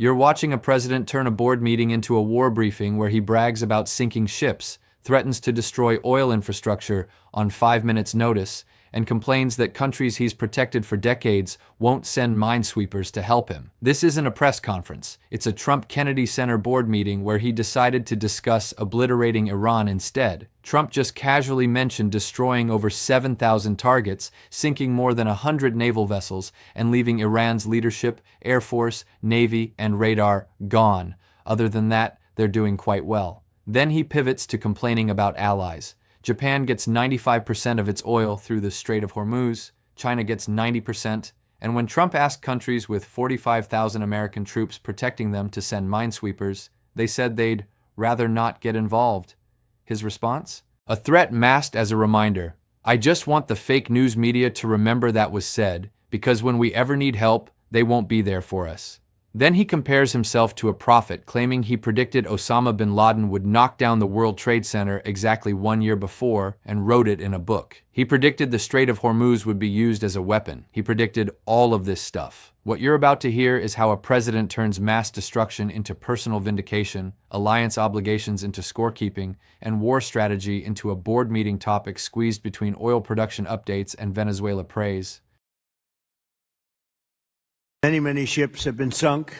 You're watching a president turn a board meeting into a war briefing where he brags about sinking ships, threatens to destroy oil infrastructure on 5 minutes' notice, and complains that countries he's protected for decades won't send minesweepers to help him. This isn't a press conference. It's a Trump Kennedy Center board meeting where he decided to discuss obliterating Iran instead. Trump just casually mentioned destroying over 7,000 targets, sinking more than 100 naval vessels, and leaving Iran's leadership, air force, navy, and radar gone. Other than that, they're doing quite well. Then he pivots to complaining about allies. Japan gets 95% of its oil through the Strait of Hormuz, China gets 90%, and when Trump asked countries with 45,000 American troops protecting them to send minesweepers, they said they'd rather not get involved. His response? A threat masked as a reminder. I just want the fake news media to remember that was said, because when we ever need help, they won't be there for us. Then he compares himself to a prophet, claiming he predicted Osama bin Laden would knock down the World Trade Center exactly 1 year before and wrote it in a book. He predicted the Strait of Hormuz would be used as a weapon. He predicted all of this stuff. What you're about to hear is how a president turns mass destruction into personal vindication, alliance obligations into scorekeeping, and war strategy into a board meeting topic squeezed between oil production updates and Venezuela praise. Many ships have been sunk.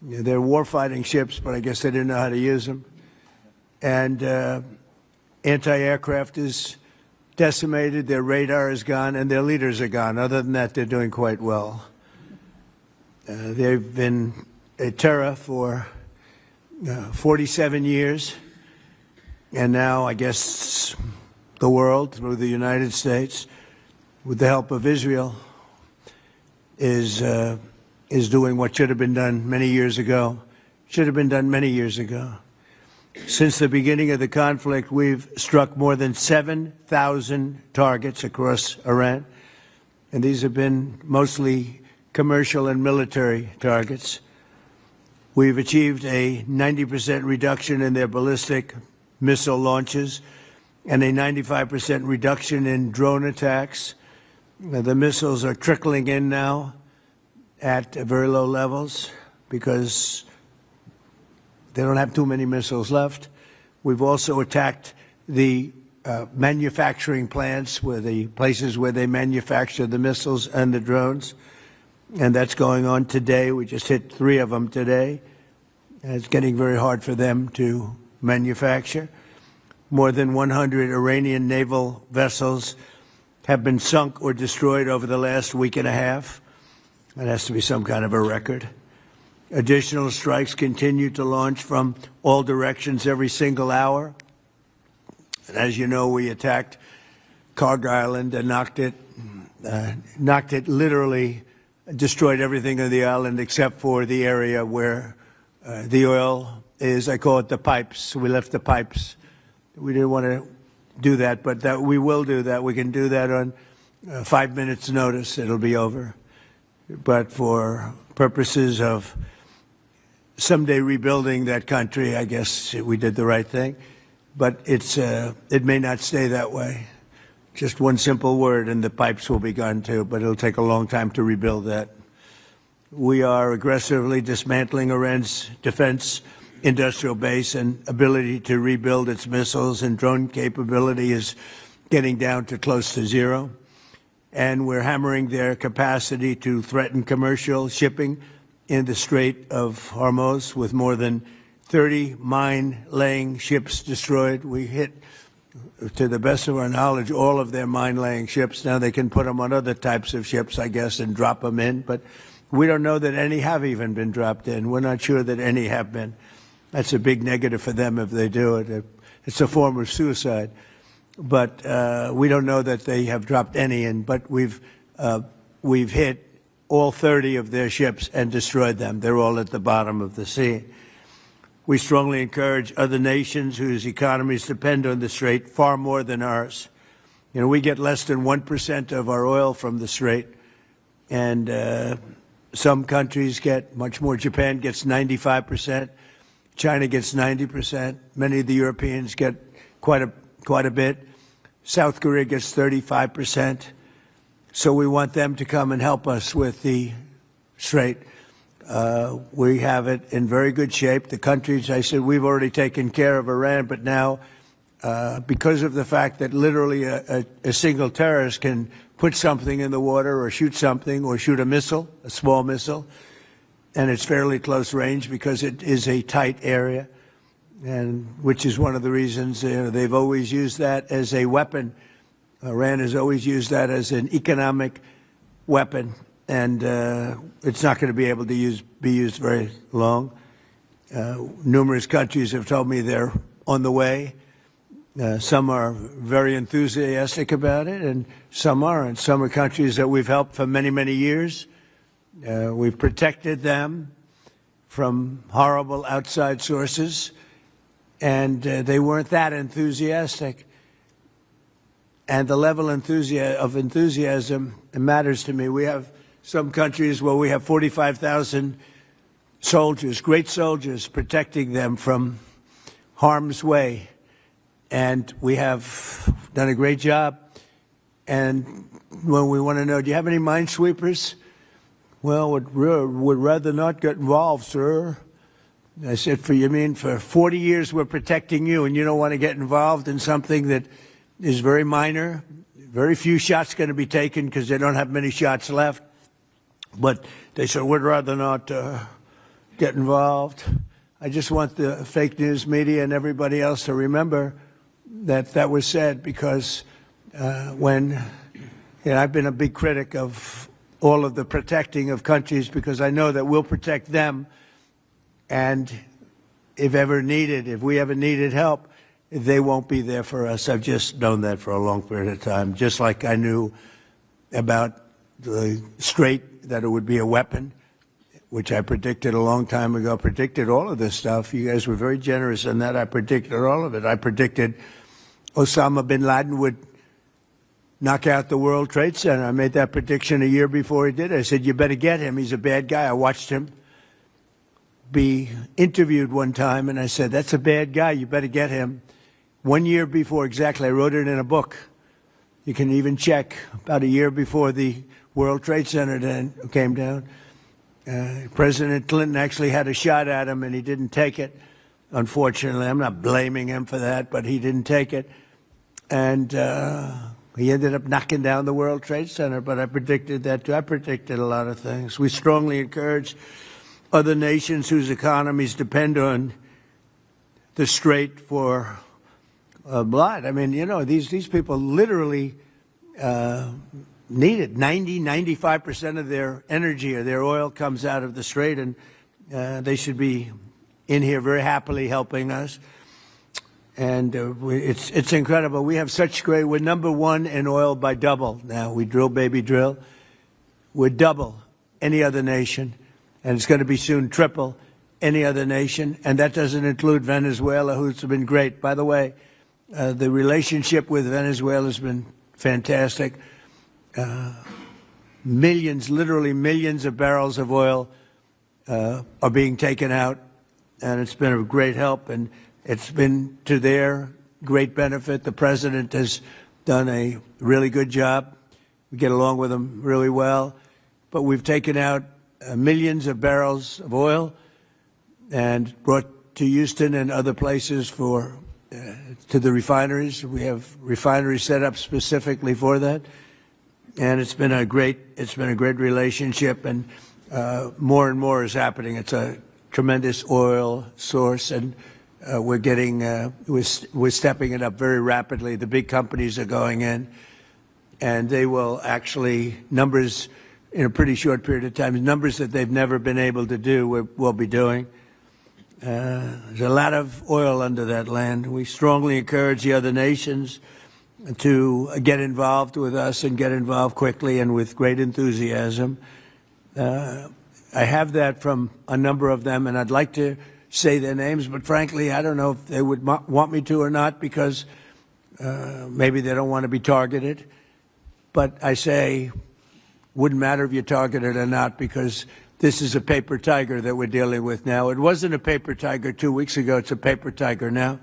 They're war-fighting ships, but I guess they didn't know how to use them. And anti-aircraft is decimated, their radar is gone, and their leaders are gone. Other than that, they're doing quite well. They've been a terror for 47 years, and now I guess the world, through the United States, with the help of Israel, is doing what should have been done many years ago. Should have been done many years ago. Since the beginning of the conflict, we've struck more than 7,000 targets across Iran, and these have been mostly commercial and military targets. We've achieved a 90% reduction in their ballistic missile launches and a 95% reduction in drone attacks. The missiles are trickling in now at very low levels because they don't have too many missiles left. We've also attacked the manufacturing plants, the places where they manufacture the missiles and the drones, and that's going on today. We just hit 3 of them today, and it's getting very hard for them to manufacture. More than 100 Iranian naval vessels have been sunk or destroyed over the last week and a half. That has to be some kind of a record. Additional strikes continue to launch from all directions every single hour. And as you know, we attacked Carg Island and knocked it literally, destroyed everything on the island except for the area where the oil is. I call it the pipes. We left the pipes. We didn't want to do that, but we will do that. We can do that on 5 minutes' notice. It'll be over. But for purposes of someday rebuilding that country, I guess we did the right thing. But it may not stay that way. Just one simple word, and the pipes will be gone too. But it'll take a long time to rebuild that. We are aggressively dismantling Iran's defense industrial base, and ability to rebuild its missiles and drone capability is getting down to close to zero. And we're hammering their capacity to threaten commercial shipping in the Strait of Hormuz with more than 30 mine-laying ships destroyed. We hit, to the best of our knowledge, all of their mine-laying ships. Now they can put them on other types of ships, I guess, and drop them in. But we don't know that any have even been dropped in. We're not sure that any have been. That's a big negative for them if they do it. It's a form of suicide. But we don't know that they have dropped any in. But we've hit all 30 of their ships and destroyed them. They're all at the bottom of the sea. We strongly encourage other nations whose economies depend on the Strait far more than ours. You know, we get less than 1% of our oil from the Strait, and some countries get much more. Japan gets 95%. China gets 90%. Many of the Europeans get quite a bit. South Korea gets 35%. So we want them to come and help us with the Strait. We have it in very good shape. The countries, I said, we've already taken care of Iran, but now, because of the fact that literally a single terrorist can put something in the water or shoot something or shoot a missile, a small missile, and it's fairly close range because it is a tight area, and which is one of the reasons they've always used that as a weapon. Iran has always used that as an economic weapon, and it's not going to be able to be used very long. Numerous countries have told me they're on the way. Some are very enthusiastic about it, and some aren't. Some are countries that we've helped for many, many years. We've protected them from horrible outside sources, and they weren't that enthusiastic. And the level of enthusiasm matters to me. We have some countries where we have 45,000 soldiers, great soldiers, protecting them from harm's way. And we have done a great job. And when we want to know, do you have any minesweepers? Well, would rather not get involved, sir. I said, for 40 years we're protecting you, and you don't want to get involved in something that is very minor, very few shots going to be taken because they don't have many shots left. But they said, we'd rather not get involved. I just want the fake news media and everybody else to remember that that was said, because when I've been a big critic of all of the protecting of countries, because I know that we'll protect them, and if we ever needed help, they won't be there for us. I've just known that for a long period of time, just like I knew about the Strait, that it would be a weapon, which I predicted a long time ago. Predicted all of this stuff. You guys were very generous in that. I predicted all of it. I predicted Osama bin Laden would knock out the World Trade Center. I made that prediction a year before he did it. I said, you better get him. He's a bad guy. I watched him be interviewed one time, and I said, that's a bad guy. You better get him. 1 year before, exactly. I wrote it in a book. You can even check. About a year before the World Trade Center came down, President Clinton actually had a shot at him, and he didn't take it. Unfortunately, I'm not blaming him for that, but he didn't take it. And he ended up knocking down the World Trade Center, but I predicted that too. I predicted a lot of things. We strongly encourage other nations whose economies depend on the Strait for blood. I mean, these people literally need it. 95% of their energy or their oil comes out of the Strait, and they should be in here very happily helping us. And it's incredible. We have such great, we're number one in oil by double now. We drill, baby, drill. We're double any other nation, and it's going to be soon triple any other nation. And that doesn't include Venezuela, who's been great. By the way, the relationship with Venezuela has been fantastic. Millions, literally millions of barrels of oil are being taken out, and it's been a great help, and it's been to their great benefit. The president has done a really good job. We get along with him really well, but we've taken out millions of barrels of oil and brought to Houston and other places to the refineries. We have refineries set up specifically for that, and it's been a great relationship, and more and more is happening. It's a tremendous oil source, and we're stepping it up very rapidly. The big companies are going in, and they will actually, numbers in a pretty short period of time, numbers that they've never been able to do, we'll be doing. There's a lot of oil under that land. We strongly encourage the other nations to get involved with us, and get involved quickly and with great enthusiasm. I have that from a number of them, and I'd like to say their names, but frankly, I don't know if they would want me to or not, because maybe they don't want to be targeted. But I say, wouldn't matter if you're targeted or not, because this is a paper tiger that we're dealing with now. It wasn't a paper tiger 2 weeks ago. It's a paper tiger now.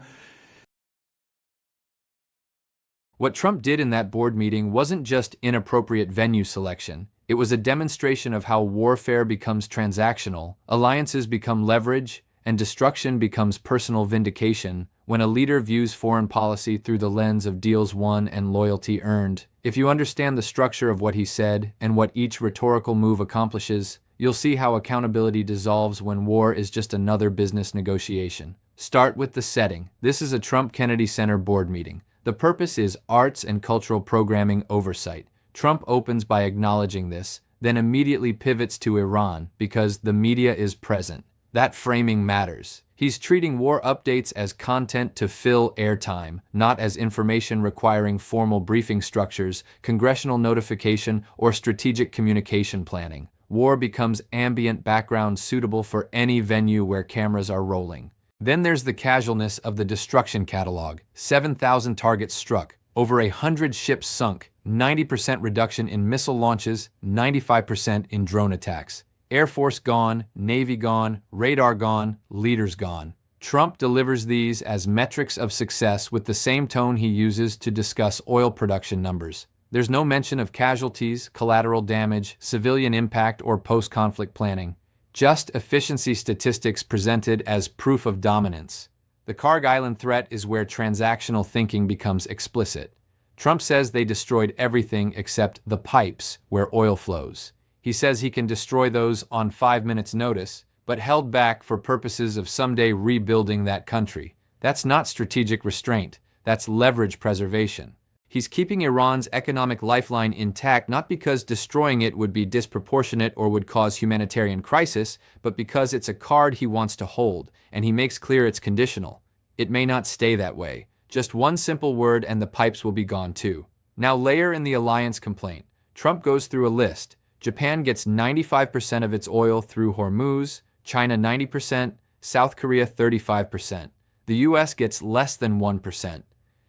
What Trump did in that board meeting wasn't just inappropriate venue selection. It was a demonstration of how warfare becomes transactional, alliances become leverage, and destruction becomes personal vindication when a leader views foreign policy through the lens of deals won and loyalty earned. If you understand the structure of what he said and what each rhetorical move accomplishes, you'll see how accountability dissolves when war is just another business negotiation. Start with the setting. This is a Trump-Kennedy Center board meeting. The purpose is arts and cultural programming oversight. Trump opens by acknowledging this, then immediately pivots to Iran because the media is present. That framing matters. He's treating war updates as content to fill airtime, not as information requiring formal briefing structures, congressional notification, or strategic communication planning. War becomes ambient background suitable for any venue where cameras are rolling. Then there's the casualness of the destruction catalog. 7,000 targets struck, over 100 ships sunk, 90% reduction in missile launches, 95% in drone attacks. Air Force gone, Navy gone, radar gone, leaders gone. Trump delivers these as metrics of success with the same tone he uses to discuss oil production numbers. There's no mention of casualties, collateral damage, civilian impact, or post-conflict planning. Just efficiency statistics presented as proof of dominance. The Karg Island threat is where transactional thinking becomes explicit. Trump says they destroyed everything except the pipes where oil flows. He says he can destroy those on 5 minutes' notice, but held back for purposes of someday rebuilding that country. That's not strategic restraint, that's leverage preservation. He's keeping Iran's economic lifeline intact not because destroying it would be disproportionate or would cause humanitarian crisis, but because it's a card he wants to hold, and he makes clear it's conditional. It may not stay that way. Just one simple word and the pipes will be gone too. Now layer in the alliance complaint. Trump goes through a list. Japan gets 95% of its oil through Hormuz, China 90%, South Korea 35%. The US gets less than 1%.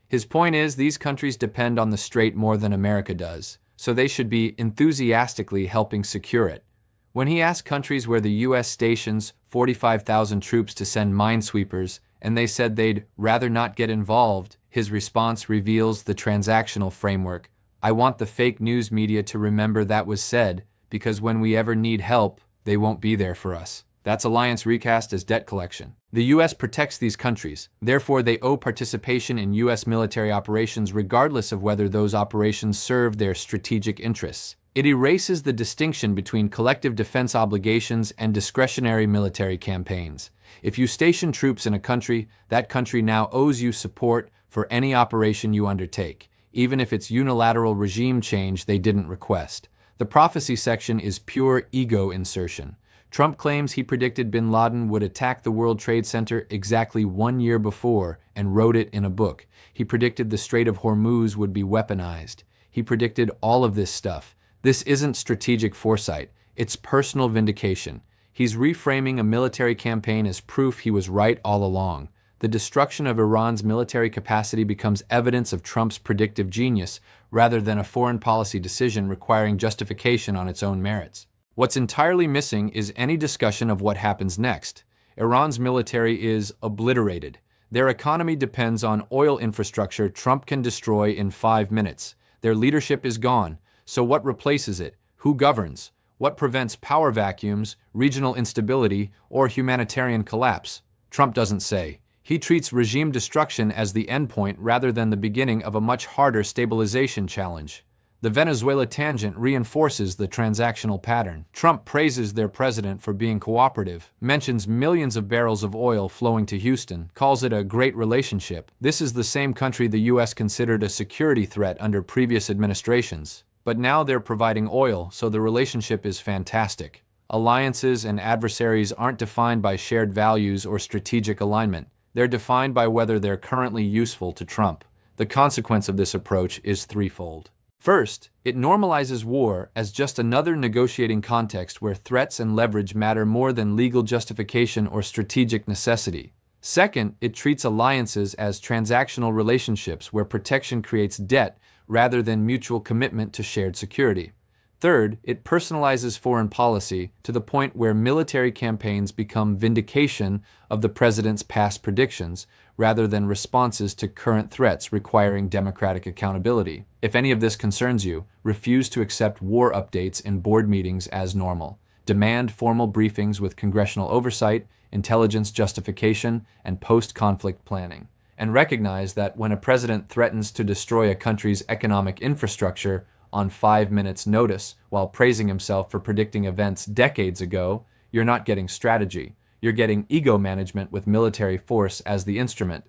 His point is these countries depend on the Strait more than America does, so they should be enthusiastically helping secure it. When he asked countries where the US stations 45,000 troops to send minesweepers and they said they'd rather not get involved, his response reveals the transactional framework. I want the fake news media to remember that was said, because when we ever need help, they won't be there for us. That's alliance recast as debt collection. The U.S. protects these countries, therefore they owe participation in U.S. military operations regardless of whether those operations serve their strategic interests. It erases the distinction between collective defense obligations and discretionary military campaigns. If you station troops in a country, that country now owes you support for any operation you undertake, even if it's unilateral regime change they didn't request. The prophecy section is pure ego insertion. Trump claims he predicted bin Laden would attack the World Trade Center exactly 1 year before and wrote it in a book. He predicted the Strait of Hormuz would be weaponized. He predicted all of this stuff. This isn't strategic foresight, it's personal vindication. He's reframing a military campaign as proof he was right all along. The destruction of Iran's military capacity becomes evidence of Trump's predictive genius rather than a foreign policy decision requiring justification on its own merits. What's entirely missing is any discussion of what happens next. Iran's military is obliterated. Their economy depends on oil infrastructure Trump can destroy in 5 minutes. Their leadership is gone. So what replaces it? Who governs? What prevents power vacuums, regional instability, or humanitarian collapse? Trump doesn't say. He treats regime destruction as the endpoint rather than the beginning of a much harder stabilization challenge. The Venezuela tangent reinforces the transactional pattern. Trump praises their president for being cooperative, mentions millions of barrels of oil flowing to Houston, calls it a great relationship. This is the same country the U.S. considered a security threat under previous administrations. But now they're providing oil, so the relationship is fantastic. Alliances and adversaries aren't defined by shared values or strategic alignment. They're defined by whether they're currently useful to Trump. The consequence of this approach is threefold. First, it normalizes war as just another negotiating context where threats and leverage matter more than legal justification or strategic necessity. Second, it treats alliances as transactional relationships where protection creates debt rather than mutual commitment to shared security. Third, it personalizes foreign policy to the point where military campaigns become vindication of the president's past predictions rather than responses to current threats requiring democratic accountability. If any of this concerns you, refuse to accept war updates in board meetings as normal. Demand formal briefings with congressional oversight, intelligence justification, and post-conflict planning. And recognize that when a president threatens to destroy a country's economic infrastructure on 5 minutes' notice while praising himself for predicting events decades ago, you're not getting strategy. You're getting ego management with military force as the instrument,